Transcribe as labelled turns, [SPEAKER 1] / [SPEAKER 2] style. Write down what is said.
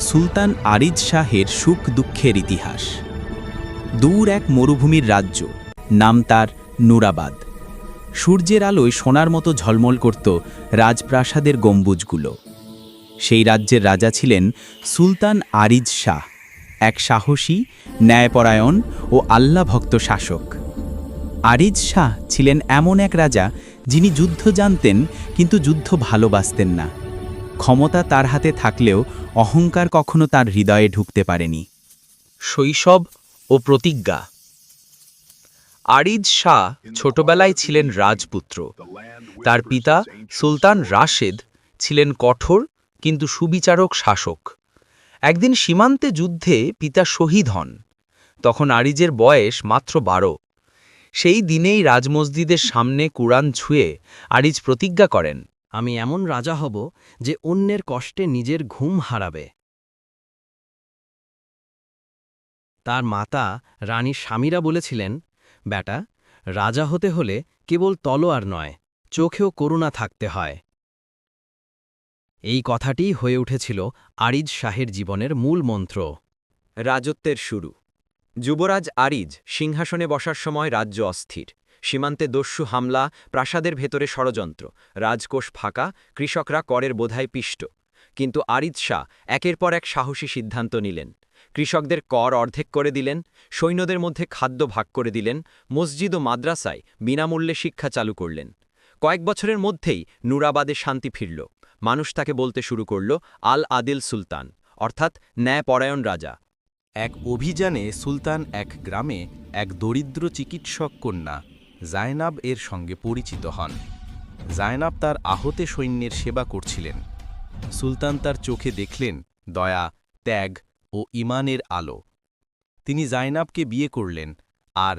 [SPEAKER 1] সুলতান আরিজ শাহের সুখ দুঃখের ইতিহাস। দূর এক মরুভূমির রাজ্য, নাম তার নুরাবাদ। সূর্যের আলোয় সোনার মতো ঝলমল করত রাজপ্রাসাদের গম্বুজগুলো। সেই রাজ্যের রাজা ছিলেন সুলতান আরিজ শাহ, এক সাহসী, ন্যায়পরায়ণ ও আল্লাহভক্ত শাসক। আরিজ শাহ ছিলেন এমন এক রাজা যিনি যুদ্ধ জানতেন কিন্তু যুদ্ধ ভালোবাসতেন না। ক্ষমতা তার হাতে থাকলেও অহংকার কখনো তার হৃদয়ে ঢুকতে পারেনি।
[SPEAKER 2] শৈশব ও প্রতিজ্ঞা। আরিজ শাহ ছোটবেলায় ছিলেন রাজপুত্র। তার পিতা সুলতান রাশেদ ছিলেন কঠোর কিন্তু সুবিচারক শাসক। একদিন সীমান্তে যুদ্ধে পিতা শহীদ হন। তখন আরিজের বয়স মাত্র 12। সেই দিনেই রাজমসজিদের সামনে কুরআন ছুঁয়ে আরিজ প্রতিজ্ঞা করেন,
[SPEAKER 3] আমি এমন রাজা হব যে অন্যের কষ্টে নিজের ঘুম হারাবে। তার মাতা রানী স্বামীরা বলেছিলেন, বেটা, রাজা হতে হলে কেবল তলোয়ার নয়, চোখেও করুণা থাকতে হয়। এই কথাটিই হয়ে উঠেছিল আরিজ শাহের জীবনের মূল মন্ত্র।
[SPEAKER 4] রাজত্বের শুরু। যুবরাজ আরিজ সিংহাসনে বসার সময় রাজ্য অস্থির। সীমান্তে দস্যু হামলা, প্রাসাদের ভেতরে ষড়যন্ত্র, রাজকোষ ফাঁকা, কৃষকরা করের বোঝায় পিষ্ট। কিন্তু আরিজ শাহ একের পর এক সাহসী সিদ্ধান্ত নিলেন। কৃষকদের কর অর্ধেক করে দিলেন, সৈন্যদের মধ্যে খাদ্য ভাগ করে দিলেন, মসজিদ ও মাদ্রাসায় বিনামূল্যে শিক্ষা চালু করলেন। কয়েক বছরের মধ্যেই নুরাবাদে শান্তি ফিরল। মানুষ তাকে বলতে শুরু করল আল আদিল সুলতান, অর্থাৎ ন্যায়পরায়ণ রাজা।
[SPEAKER 5] এক অভিযানে সুলতান এক গ্রামে এক দরিদ্র চিকিৎসক কন্যা জায়নাব এর সঙ্গে পরিচিত হন। জায়নাব তার আহতে সৈন্যের সেবা করছিলেন। সুলতান তার চোখে দেখলেন দয়া, ত্যাগ ও ঈমানের আলো। তিনি জায়নাবকে বিয়ে করলেন আর